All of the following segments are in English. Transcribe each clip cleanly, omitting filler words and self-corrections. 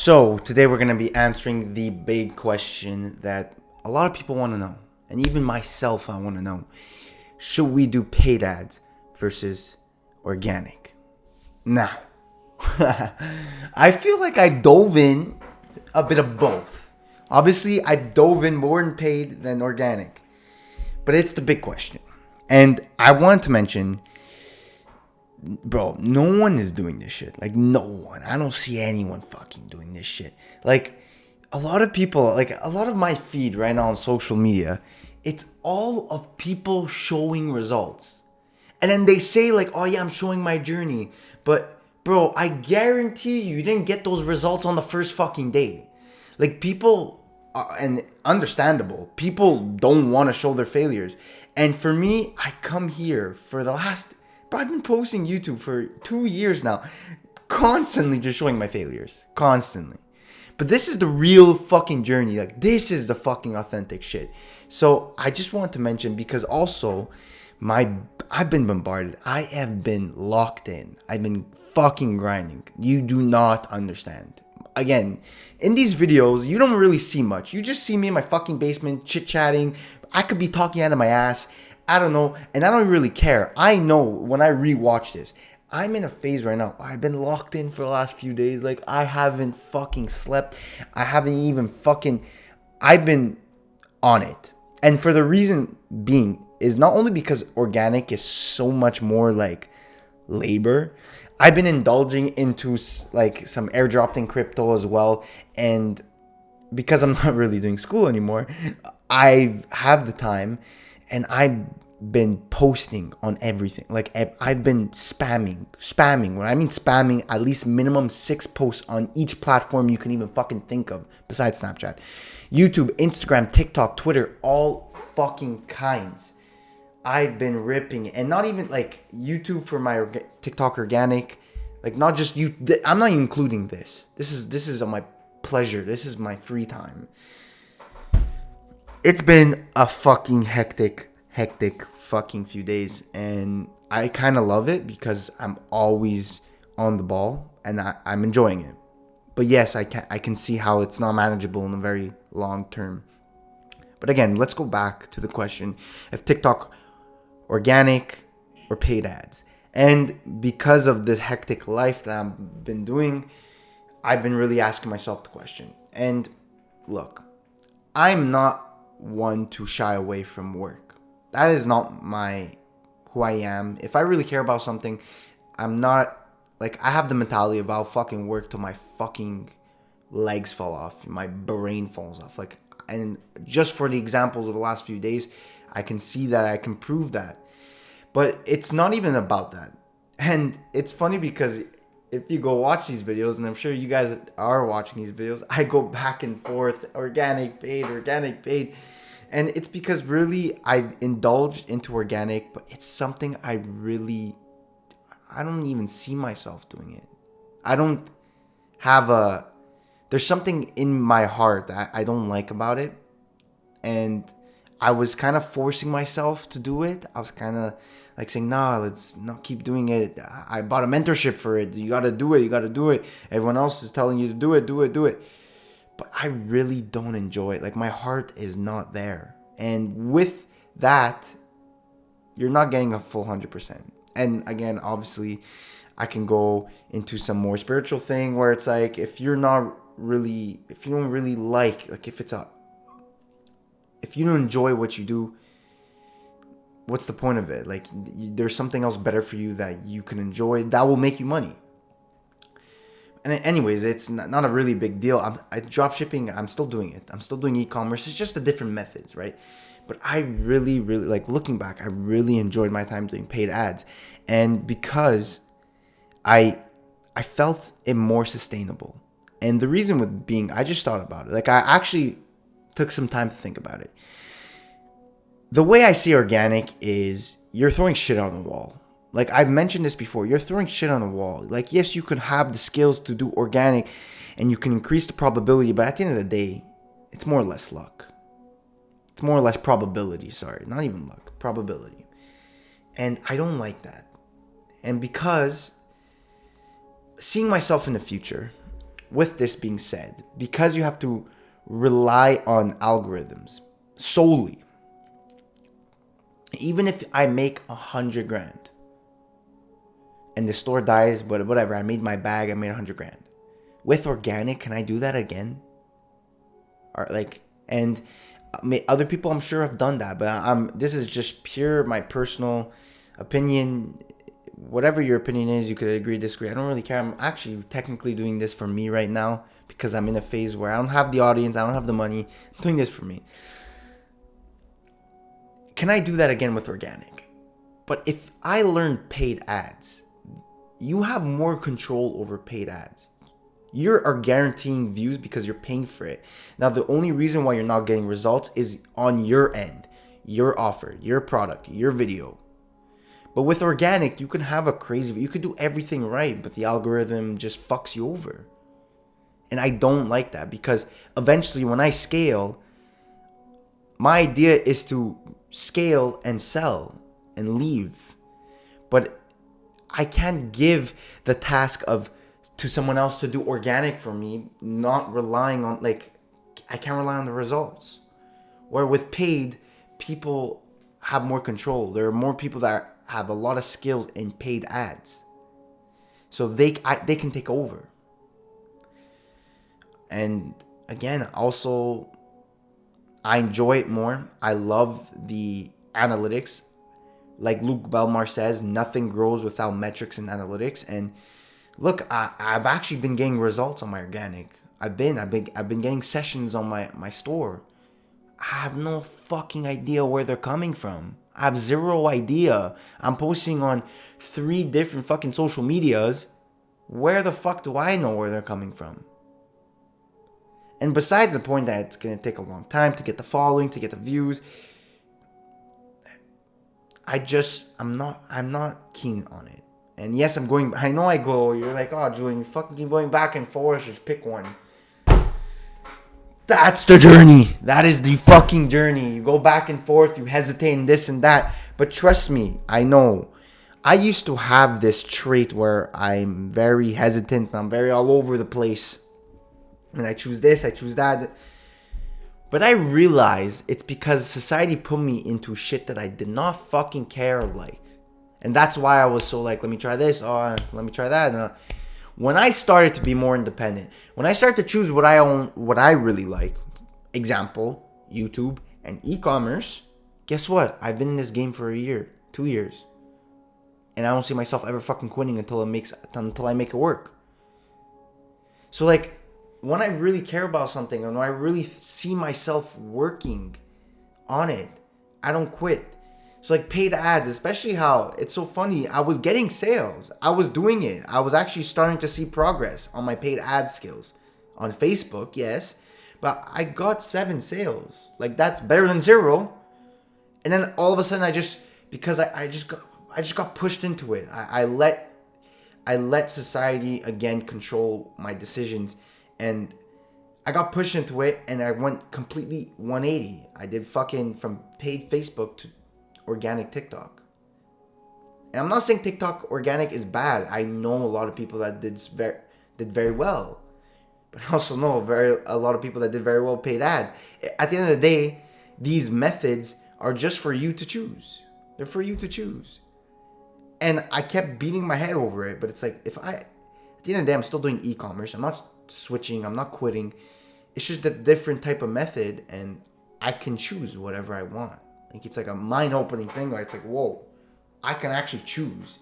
So today we're going to be answering the big question that a lot of people want to know, and even myself I want to know. Should we do paid ads versus organic? Now, I feel like I dove in a bit of both. Obviously, I dove in more in paid than organic, but it's the big question. And I wanted to mention, bro, no one is doing this shit. Like, no one. I don't see anyone fucking doing this shit. Like, a lot of people, like, a lot of my feed right now on social media, it's all of people showing results. And then they say, like, oh, yeah, I'm showing my journey. But, bro, I guarantee you didn't get those results on the first fucking day. Like, people, and understandable, people don't want to show their failures. And for me, I come here for the last... Bro, I've been posting YouTube for 2 years now, constantly just showing my failures, constantly. But this is the real fucking journey. Like, this is the fucking authentic shit. So I just want to mention, because also I've been bombarded. I have been locked in. I've been fucking grinding. You do not understand. Again, in these videos, you don't really see much. You just see me in my fucking basement chit-chatting. I could be talking out of my ass. I don't know, and I don't really care. I know when I rewatch this, I'm in a phase right now. I've been locked in for the last few days. Like, I haven't fucking slept. I haven't even fucking... I've been on it. And for the reason being is not only because organic is so much more like labor. I've been indulging into like some airdropping crypto as well. And because I'm not really doing school anymore, I have the time. And I've been posting on everything. Like, I've been spamming. When I mean spamming, at least minimum 6 posts on each platform you can even fucking think of besides Snapchat. YouTube, Instagram, TikTok, Twitter, all fucking kinds. I've been ripping it. And not even like YouTube for my TikTok organic. Like, not just you. I'm not even including this. This is on my pleasure. This is my free time. It's been a fucking hectic fucking few days, and I kind of love it because I'm always on the ball and I'm enjoying it. But yes, I can see how it's not manageable in a very long term. But again, let's go back to the question if TikTok organic or paid ads. And because of the hectic life that I've been doing, I've been really asking myself the question. And look, I'm not one to shy away from work. That is not who I am. If I really care about something, I'm not like, I have the mentality of I'll fucking work till my fucking legs fall off, my brain falls off. Like, and just for the examples of the last few days, I can see that, I can prove that. But it's not even about that. And it's funny because if you go watch these videos, and I'm sure you guys are watching these videos, I go back and forth, organic, paid. And it's because really I've indulged into organic, but it's something I don't even see myself doing it. I don't have there's something in my heart that I don't like about it. And I was kind of forcing myself to do it. I was kind of like saying, nah, let's not keep doing it. I bought a mentorship for it. You got to do it. Everyone else is telling you to do it. But I really don't enjoy it. Like, my heart is not there. And with that, you're not getting a full 100%. And again, obviously, I can go into some more spiritual thing where it's like, if you don't really like if you don't enjoy what you do, what's the point of it? Like, there's something else better for you that you can enjoy that will make you money. And anyways, it's not a really big deal. I drop shipping. I'm still doing it. I'm still doing e-commerce. It's just the different methods, right? But I really, like, looking back, I really enjoyed my time doing paid ads. And because I felt it more sustainable. And the reason with being, I just thought about it. Like, I actually took some time to think about it. The way I see organic is you're throwing shit on the wall. Like, I've mentioned this before. You're throwing shit on the wall. Like, yes, you can have the skills to do organic and you can increase the probability, but at the end of the day, it's more or less luck. It's more or less probability. Sorry, not even luck. Probability. And I don't like that. And because seeing myself in the future, with this being said, because you have to rely on algorithms solely, even if I make 100 grand and the store dies, but whatever, I made my bag, I made 100 grand. With organic, can I do that again? Or and other people I'm sure have done that, but this is just pure my personal opinion. Whatever your opinion is, you could agree, disagree. I don't really care. I'm actually technically doing this for me right now because I'm in a phase where I don't have the audience, I don't have the money. I'm doing this for me. Can I do that again with organic? But if I learn paid ads, you have more control over paid ads. You are guaranteeing views because you're paying for it. Now, the only reason why you're not getting results is on your end, your offer, your product, your video. But with organic, you can have you could do everything right, but the algorithm just fucks you over. And I don't like that, because eventually when I scale, my idea is to scale and sell and leave. But I can't give the task to someone else to do organic for me, not relying on, I can't rely on the results. Where with paid, people have more control. There are more people that have a lot of skills in paid ads, so they can take over. And again, also, I enjoy it more. I love the analytics. Like Luke Belmar says, nothing grows without metrics and analytics. And look, I've actually been getting results on my organic. I've been getting sessions on my store. I have no fucking idea where they're coming from. I have zero idea. I'm posting on 3 different fucking social medias. Where the fuck do I know where they're coming from? And besides the point that it's going to take a long time to get the following, to get the views, I'm not keen on it. And yes, you're like, oh, Julian, you fucking keep going back and forth, just pick one. That's the journey. That is the fucking journey. You go back and forth, you hesitate and this and that. But trust me, I know. I used to have this trait where I'm very hesitant. I'm very all over the place. And I choose this, I choose that. But I realized it's because society put me into shit that I did not fucking care like. And that's why I was so let me try this, let me try that. When I started to be more independent, when I started to choose what I own, what I really like, example, YouTube and e-commerce, guess what? I've been in this game for a year, 2 years. And I don't see myself ever fucking quitting until I make it work. So when I really care about something and when I really see myself working on it, I don't quit. So paid ads, especially how it's so funny. I was getting sales. I was doing it. I was actually starting to see progress on my paid ad skills. On Facebook, yes. But I got 7 sales. That's better than 0. And then all of a sudden I just got pushed into it. I let society again control my decisions. And I got pushed into it and I went completely 180. I did fucking from paid Facebook to organic TikTok. And I'm not saying TikTok organic is bad. I know a lot of people that did very well. But I also know a lot of people that did very well paid ads. At the end of the day, these methods are just for you to choose. They're for you to choose. And I kept beating my head over it. But it's at the end of the day, I'm still doing e-commerce. I'm not switching. I'm not quitting. It's just a different type of method. And I can choose whatever I want. It's a mind-opening thing where it's whoa, I can actually choose.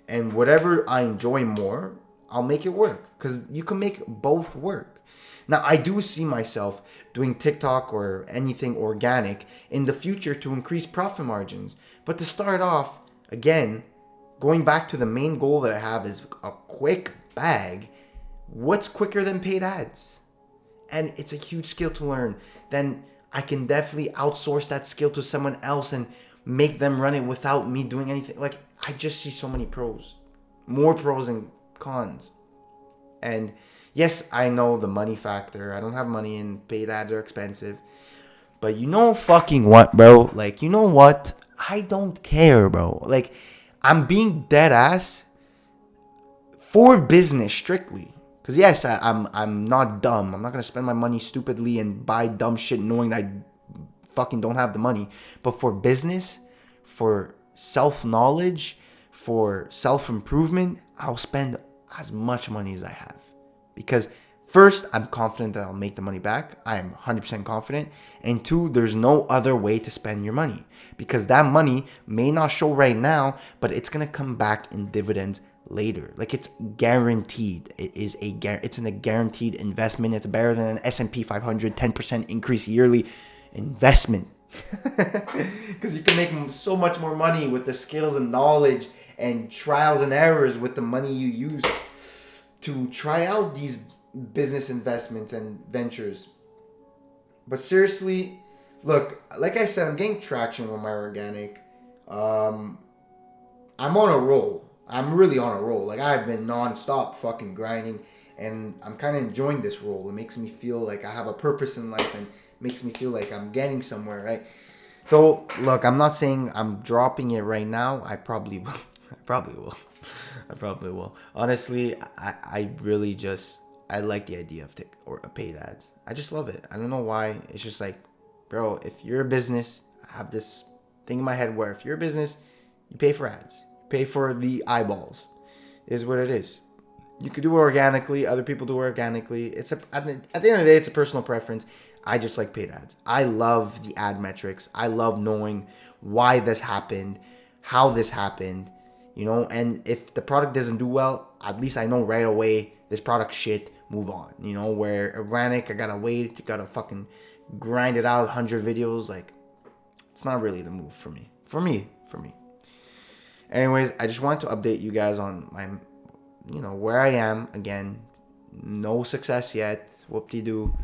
And whatever I enjoy more, I'll make it work. Because you can make both work. Now, I do see myself doing TikTok or anything organic in the future to increase profit margins. But to start off, again, going back to the main goal that I have is a quick bag. What's quicker than paid ads? And it's a huge skill to learn. Then I can definitely outsource that skill to someone else and make them run it without me doing anything. I just see so many pros. More pros than cons. And yes, I know the money factor. I don't have money and paid ads are expensive. But you know fucking what, bro? You know what? I don't care, bro. I'm being dead ass for business strictly. Because yes, I'm not dumb. I'm not gonna spend my money stupidly and buy dumb shit knowing that I fucking don't have the money. But for business, for self-knowledge, for self-improvement, I'll spend as much money as I have. Because first, I'm confident that I'll make the money back. I am 100% confident. And two, there's no other way to spend your money. Because that money may not show right now, but it's going to come back in dividends later. Like, it's guaranteed. It's a guaranteed investment. It's better than an S&P 500 10% increase yearly investment. Because you can make so much more money with the skills and knowledge and trials and errors with the money you use to try out these business investments and ventures. But seriously, look, like I said, I'm getting traction with my organic. I'm on a roll. I'm really on a roll. Like, I've been non-stop fucking grinding, and I'm kind of enjoying this role. It makes me feel like I have a purpose in life and makes me feel like I'm getting somewhere, right? So, look, I'm not saying I'm dropping it right now. I probably will. I probably will. Honestly, I really just, I like the idea of paid ads. I just love it. I don't know why. It's just like, bro, if you're a business, I have this thing in my head where if you're a business, you pay for ads. You pay for the eyeballs. It is what it is. You could do it organically. Other people do it organically. At the end of the day, it's a personal preference. I just like paid ads. I love the ad metrics. I love knowing why this happened, how this happened, you know, and if the product doesn't do well, at least I know right away this product shit, move on, you know, where organic, I gotta wait, you gotta fucking grind it out, 100 videos, like, it's not really the move for me. Anyways, I just wanted to update you guys on my, you know, where I am. Again, no success yet, whoop-de-doo.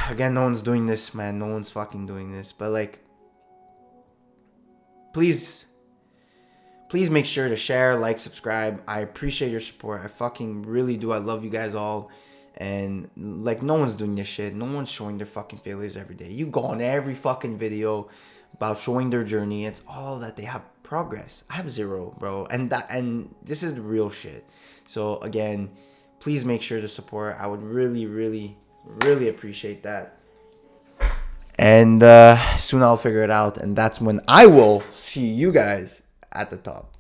Again, no one's doing this, man. No one's fucking doing this. But, like, please make sure to share, like, subscribe. I appreciate your support. I fucking really do. I love you guys all. And, like, no one's doing this shit. No one's showing their fucking failures every day. You go on every fucking video about showing their journey. It's all that they have progress. I have zero, bro. And this is the real shit. So, again, please make sure to support. I would really, really, really appreciate that. And soon I'll figure it out. And that's when I will see you guys at the top.